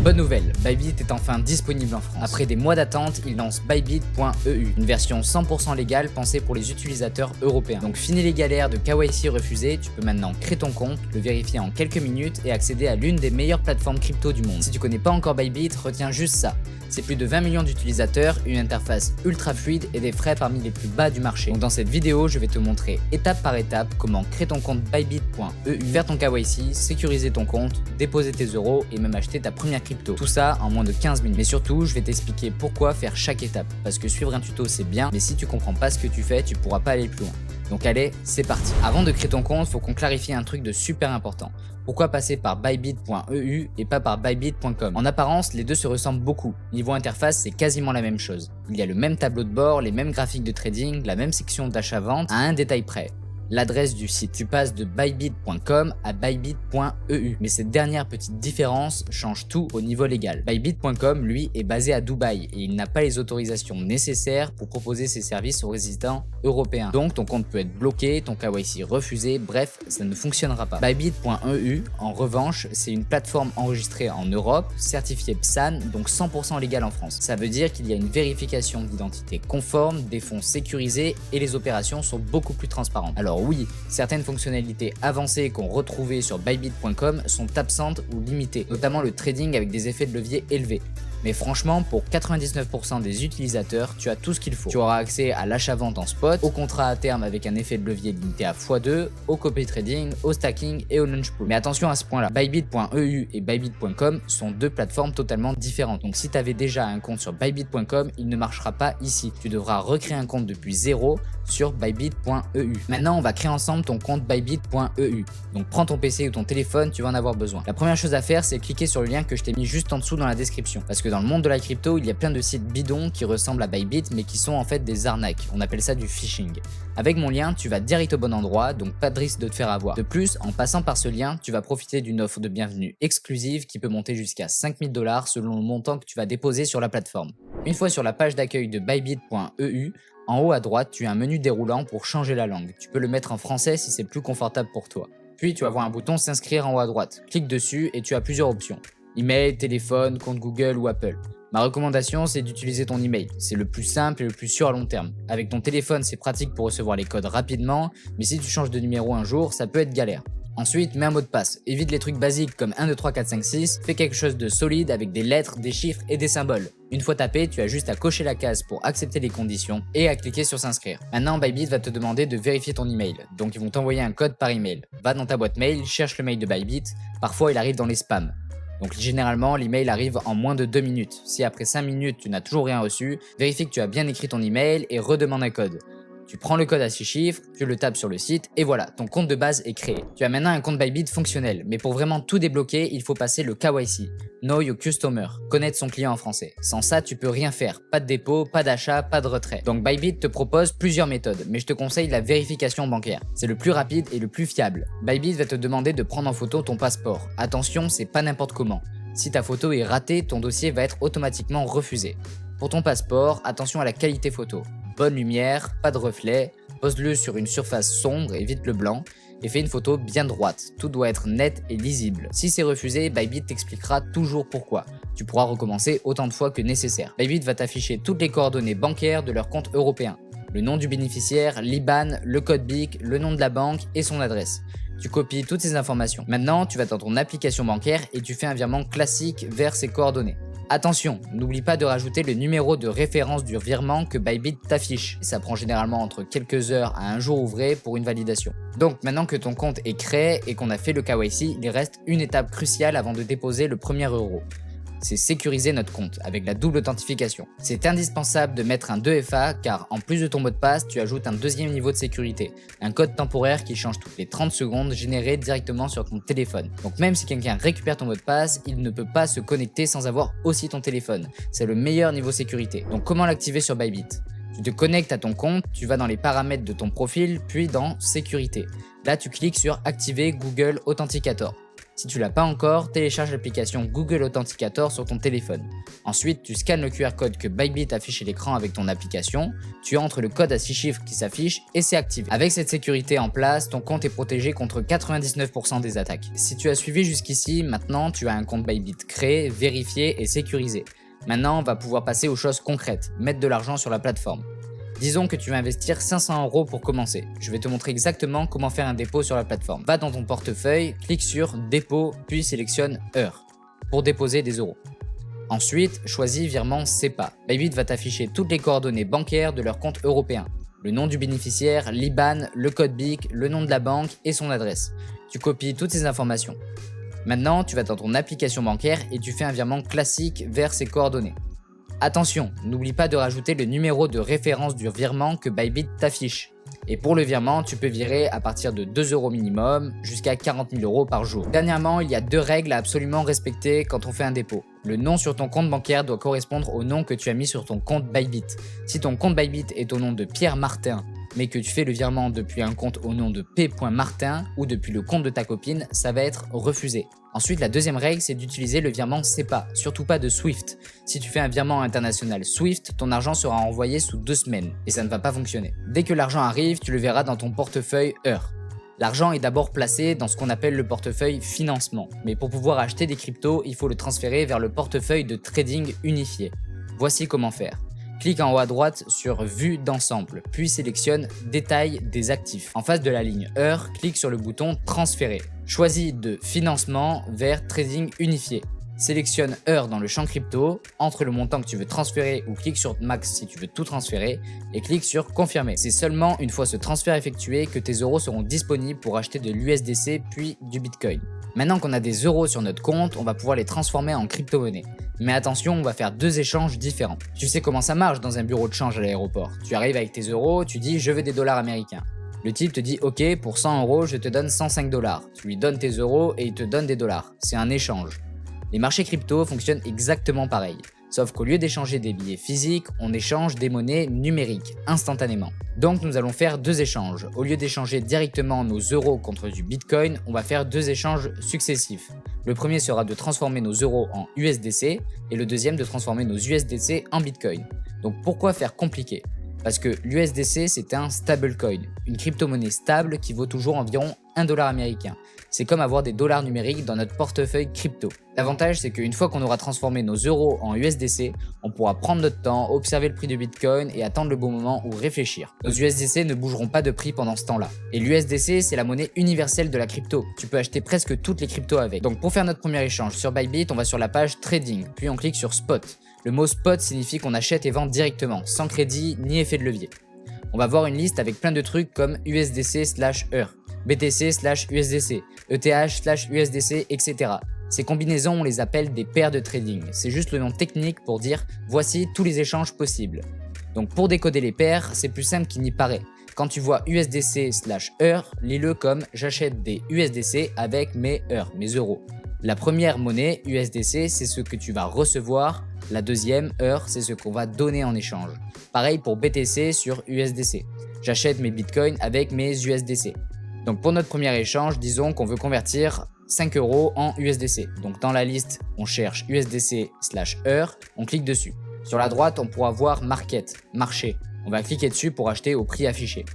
Bonne nouvelle, Bybit est enfin disponible en France. Après des mois d'attente, il lance Bybit.eu, une version 100% légale pensée pour les utilisateurs européens. Donc fini les galères de KYC refusé, tu peux maintenant créer ton compte, le vérifier en quelques minutes et accéder à l'une des meilleures plateformes crypto du monde. Si tu connais pas encore Bybit, retiens juste ça. C'est plus de 20 millions d'utilisateurs, une interface ultra fluide et des frais parmi les plus bas du marché. Donc dans cette vidéo, je vais te montrer étape par étape comment créer ton compte Bybit.eu, faire ton KYC, sécuriser ton compte, déposer tes euros et même acheter ta première crypto. Tout ça en moins de 15 minutes. Mais surtout, je vais t'expliquer pourquoi faire chaque étape. Parce que suivre un tuto c'est bien, mais si tu comprends pas ce que tu fais, tu pourras pas aller plus loin. Donc allez, c'est parti. Avant de créer ton compte, faut qu'on clarifie un truc de super important. Pourquoi passer par Bybit.eu et pas par Bybit.com? En apparence, les deux se ressemblent beaucoup. Niveau interface, c'est quasiment la même chose. Il y a le même tableau de bord, les mêmes graphiques de trading, la même section d'achat-vente à un détail près. L'adresse du site. Tu passes de Bybit.com à Bybit.eu. Mais cette dernière petite différence change tout au niveau légal. Bybit.com, lui, est basé à Dubaï et il n'a pas les autorisations nécessaires pour proposer ses services aux résidents européens. Donc ton compte peut être bloqué, ton KYC refusé, bref, ça ne fonctionnera pas. Bybit.eu, en revanche, c'est une plateforme enregistrée en Europe, certifiée PSAN, donc 100% légale en France. Ça veut dire qu'il y a une vérification d'identité conforme, des fonds sécurisés et les opérations sont beaucoup plus transparentes. Alors oui, certaines fonctionnalités avancées qu'on retrouvait sur Bybit.com sont absentes ou limitées, notamment le trading avec des effets de levier élevés. Mais franchement, pour 99% des utilisateurs, tu as tout ce qu'il faut. Tu auras accès à l'achat-vente en spot, au contrat à terme avec un effet de levier limité à x2, au copy trading, au stacking et au launch pool. Mais attention à ce point-là, Bybit.eu et Bybit.com sont deux plateformes totalement différentes. Donc si tu avais déjà un compte sur Bybit.com, il ne marchera pas ici. Tu devras recréer un compte depuis zéro sur Bybit.eu. Maintenant, on va créer ensemble ton compte Bybit.eu. Donc prends ton PC ou ton téléphone, tu vas en avoir besoin. La première chose à faire, c'est cliquer sur le lien que je t'ai mis juste en dessous dans la description. Parce que dans le monde de la crypto, il y a plein de sites bidons qui ressemblent à Bybit mais qui sont en fait des arnaques. On appelle ça du phishing. Avec mon lien, tu vas direct au bon endroit, donc pas de risque de te faire avoir. De plus, en passant par ce lien, tu vas profiter d'une offre de bienvenue exclusive qui peut monter jusqu'à 5000 $ selon le montant que tu vas déposer sur la plateforme. Une fois sur la page d'accueil de Bybit.eu, en haut à droite, tu as un menu déroulant pour changer la langue. Tu peux le mettre en français si c'est plus confortable pour toi. Puis tu vas voir un bouton s'inscrire en haut à droite. Clique dessus et tu as plusieurs options. Email, téléphone, compte Google ou Apple. Ma recommandation, c'est d'utiliser ton email. C'est le plus simple et le plus sûr à long terme. Avec ton téléphone, c'est pratique pour recevoir les codes rapidement, mais si tu changes de numéro un jour, ça peut être galère. Ensuite, mets un mot de passe. Évite les trucs basiques comme 1, 2, 3, 4, 5, 6. Fais quelque chose de solide avec des lettres, des chiffres et des symboles. Une fois tapé, tu as juste à cocher la case pour accepter les conditions et à cliquer sur s'inscrire. Maintenant, Bybit va te demander de vérifier ton email. Donc ils vont t'envoyer un code par email. Va dans ta boîte mail, cherche le mail de Bybit. Parfois, il arrive dans les spams. Donc généralement, l'email arrive en moins de 2 minutes. Si après 5 minutes, tu n'as toujours rien reçu, vérifie que tu as bien écrit ton email et redemande un code. Tu prends le code à 6 chiffres, tu le tapes sur le site et voilà, ton compte de base est créé. Tu as maintenant un compte Bybit fonctionnel, mais pour vraiment tout débloquer, il faut passer le KYC, Know Your Customer, connaître son client en français. Sans ça, tu peux rien faire, pas de dépôt, pas d'achat, pas de retrait. Donc Bybit te propose plusieurs méthodes, mais je te conseille la vérification bancaire. C'est le plus rapide et le plus fiable. Bybit va te demander de prendre en photo ton passeport. Attention, c'est pas n'importe comment. Si ta photo est ratée, ton dossier va être automatiquement refusé. Pour ton passeport, attention à la qualité photo. Bonne lumière, pas de reflet, pose-le sur une surface sombre, évite le blanc et fais une photo bien droite. Tout doit être net et lisible. Si c'est refusé, Bybit t'expliquera toujours pourquoi. Tu pourras recommencer autant de fois que nécessaire. Bybit va t'afficher toutes les coordonnées bancaires de leur compte européen. Le nom du bénéficiaire, l'IBAN, le code BIC, le nom de la banque et son adresse. Tu copies toutes ces informations. Maintenant, tu vas dans ton application bancaire et tu fais un virement classique vers ces coordonnées. Attention, n'oublie pas de rajouter le numéro de référence du virement que Bybit t'affiche. Ça prend généralement entre quelques heures à un jour ouvré pour une validation. Donc maintenant que ton compte est créé et qu'on a fait le KYC, il reste une étape cruciale avant de déposer le premier euro. C'est sécuriser notre compte avec la double authentification. C'est indispensable de mettre un 2FA car en plus de ton mot de passe, tu ajoutes un deuxième niveau de sécurité, un code temporaire qui change toutes les 30 secondes généré directement sur ton téléphone. Donc même si quelqu'un récupère ton mot de passe, il ne peut pas se connecter sans avoir aussi ton téléphone. C'est le meilleur niveau sécurité. Donc comment l'activer sur Bybit ? Tu te connectes à ton compte, tu vas dans les paramètres de ton profil, puis dans sécurité. Là, tu cliques sur activer Google Authenticator. Si tu l'as pas encore, télécharge l'application Google Authenticator sur ton téléphone. Ensuite, tu scannes le QR code que Bybit affiche à l'écran avec ton application, tu entres le code à 6 chiffres qui s'affiche et c'est activé. Avec cette sécurité en place, ton compte est protégé contre 99% des attaques. Si tu as suivi jusqu'ici, maintenant tu as un compte Bybit créé, vérifié et sécurisé. Maintenant, on va pouvoir passer aux choses concrètes, mettre de l'argent sur la plateforme. Disons que tu vas investir 500 € pour commencer. Je vais te montrer exactement comment faire un dépôt sur la plateforme. Va dans ton portefeuille, clique sur dépôt, puis sélectionne heure pour déposer des euros. Ensuite, choisis virement SEPA. Bybit va t'afficher toutes les coordonnées bancaires de leur compte européen. Le nom du bénéficiaire, l'IBAN, le code BIC, le nom de la banque et son adresse. Tu copies toutes ces informations. Maintenant, tu vas dans ton application bancaire et tu fais un virement classique vers ces coordonnées. Attention, n'oublie pas de rajouter le numéro de référence du virement que Bybit t'affiche. Et pour le virement, tu peux virer à partir de 2 € minimum jusqu'à 40 000 € par jour. Dernièrement, il y a 2 règles à absolument respecter quand on fait un dépôt. Le nom sur ton compte bancaire doit correspondre au nom que tu as mis sur ton compte Bybit. Si ton compte Bybit est au nom de Pierre Martin, mais que tu fais le virement depuis un compte au nom de P.Martin ou depuis le compte de ta copine, ça va être refusé. Ensuite, la deuxième règle, c'est d'utiliser le virement SEPA, surtout pas de Swift. Si tu fais un virement international Swift, ton argent sera envoyé sous 2 semaines et ça ne va pas fonctionner. Dès que l'argent arrive, tu le verras dans ton portefeuille heure. L'argent est d'abord placé dans ce qu'on appelle le portefeuille financement, mais pour pouvoir acheter des cryptos, il faut le transférer vers le portefeuille de trading unifié. Voici comment faire. Clique en haut à droite sur Vue d'ensemble, puis sélectionne Détail des actifs. En face de la ligne heure, clique sur le bouton Transférer. Choisis de Financement vers Trading unifié. Sélectionne heure dans le champ crypto, entre le montant que tu veux transférer ou clique sur Max si tu veux tout transférer et clique sur Confirmer. C'est seulement une fois ce transfert effectué que tes euros seront disponibles pour acheter de l'USDC puis du Bitcoin. Maintenant qu'on a des euros sur notre compte, on va pouvoir les transformer en crypto-monnaie. Mais attention, on va faire 2 échanges différents. Tu sais comment ça marche dans un bureau de change à l'aéroport. Tu arrives avec tes euros, tu dis je veux des dollars américains. Le type te dit ok, pour 100 € je te donne 105 $. Tu lui donnes tes euros et il te donne des dollars. C'est un échange. Les marchés crypto fonctionnent exactement pareil. Sauf qu'au lieu d'échanger des billets physiques, on échange des monnaies numériques, instantanément. Donc nous allons faire 2 échanges. Au lieu d'échanger directement nos euros contre du Bitcoin, on va faire 2 échanges successifs. Le premier sera de transformer nos euros en USDC et le deuxième de transformer nos USDC en Bitcoin. Donc pourquoi faire compliqué ? Parce que l'USDC c'est un stablecoin, une crypto-monnaie stable qui vaut toujours environ 1 $ américain. C'est comme avoir des dollars numériques dans notre portefeuille crypto. L'avantage c'est qu'une fois qu'on aura transformé nos euros en USDC, on pourra prendre notre temps, observer le prix de Bitcoin et attendre le bon moment ou réfléchir. Nos USDC ne bougeront pas de prix pendant ce temps-là. Et l'USDC c'est la monnaie universelle de la crypto. Tu peux acheter presque toutes les cryptos avec. Donc pour faire notre premier échange sur Bybit, on va sur la page Trading, puis on clique sur Spot. Le mot spot signifie qu'on achète et vend directement, sans crédit ni effet de levier. On va voir une liste avec plein de trucs comme USDC/heure, BTC/USDC, ETH/USDC, etc. Ces combinaisons, on les appelle des paires de trading. C'est juste le nom technique pour dire voici tous les échanges possibles. Donc pour décoder les paires, c'est plus simple qu'il n'y paraît. Quand tu vois USDC/heure, lis-le comme j'achète des USDC avec mes heures, mes euros. La première monnaie, USDC, c'est ce que tu vas recevoir. La deuxième, heure, c'est ce qu'on va donner en échange. Pareil pour BTC sur USDC. J'achète mes bitcoins avec mes USDC. Donc pour notre premier échange, disons qu'on veut convertir 5 € en USDC. Donc dans la liste, on cherche USDC/heure, on clique dessus. Sur la droite, on pourra voir Market, marché. On va cliquer dessus pour acheter au prix affiché.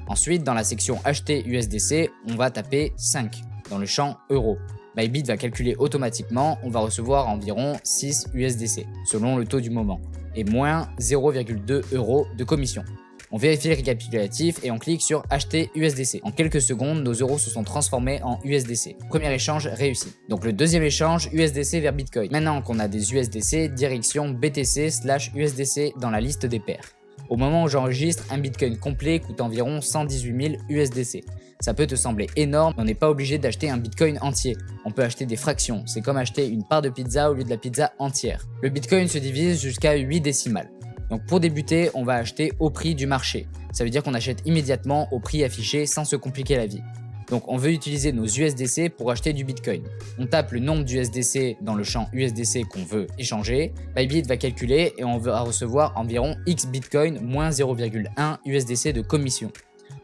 Ensuite, dans la section Acheter USDC, on va taper 5 dans le champ euros. Bybit va calculer automatiquement, on va recevoir environ 6 USDC selon le taux du moment et moins 0,2 € de commission. On vérifie le récapitulatif et on clique sur Acheter USDC. En quelques secondes, nos euros se sont transformés en USDC. Premier échange réussi. Donc le deuxième échange, USDC vers Bitcoin. Maintenant qu'on a des USDC, direction BTC/USDC dans la liste des paires. Au moment où j'enregistre, un Bitcoin complet coûte environ 118 000 USDC. Ça peut te sembler énorme, mais on n'est pas obligé d'acheter un Bitcoin entier. On peut acheter des fractions, c'est comme acheter une part de pizza au lieu de la pizza entière. Le Bitcoin se divise jusqu'à 8 décimales. Donc pour débuter, on va acheter au prix du marché. Ça veut dire qu'on achète immédiatement au prix affiché sans se compliquer la vie. Donc on veut utiliser nos USDC pour acheter du Bitcoin. On tape le nombre d'USDC dans le champ USDC qu'on veut échanger. Bybit va calculer et on va recevoir environ X Bitcoin moins 0,1 USDC de commission.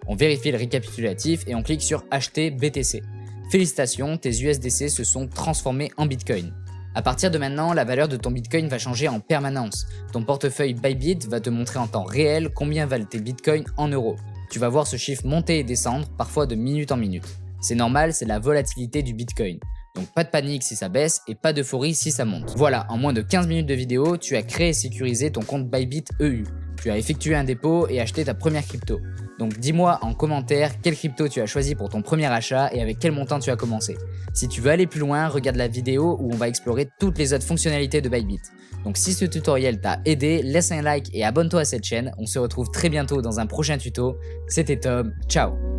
On vérifie le récapitulatif et on clique sur Acheter BTC. Félicitations, tes USDC se sont transformés en Bitcoin. À partir de maintenant, la valeur de ton Bitcoin va changer en permanence. Ton portefeuille Bybit va te montrer en temps réel combien valent tes Bitcoins en euros. Tu vas voir ce chiffre monter et descendre, parfois de minute en minute. C'est normal, c'est la volatilité du Bitcoin. Donc pas de panique si ça baisse et pas d'euphorie si ça monte. Voilà, en moins de 15 minutes de vidéo, tu as créé et sécurisé ton compte Bybit EU. Tu as effectué un dépôt et acheté ta première crypto. Donc dis-moi en commentaire quelle crypto tu as choisi pour ton premier achat et avec quel montant tu as commencé. Si tu veux aller plus loin, regarde la vidéo où on va explorer toutes les autres fonctionnalités de Bybit. Donc si ce tutoriel t'a aidé, laisse un like et abonne-toi à cette chaîne. On se retrouve très bientôt dans un prochain tuto. C'était Tom, ciao.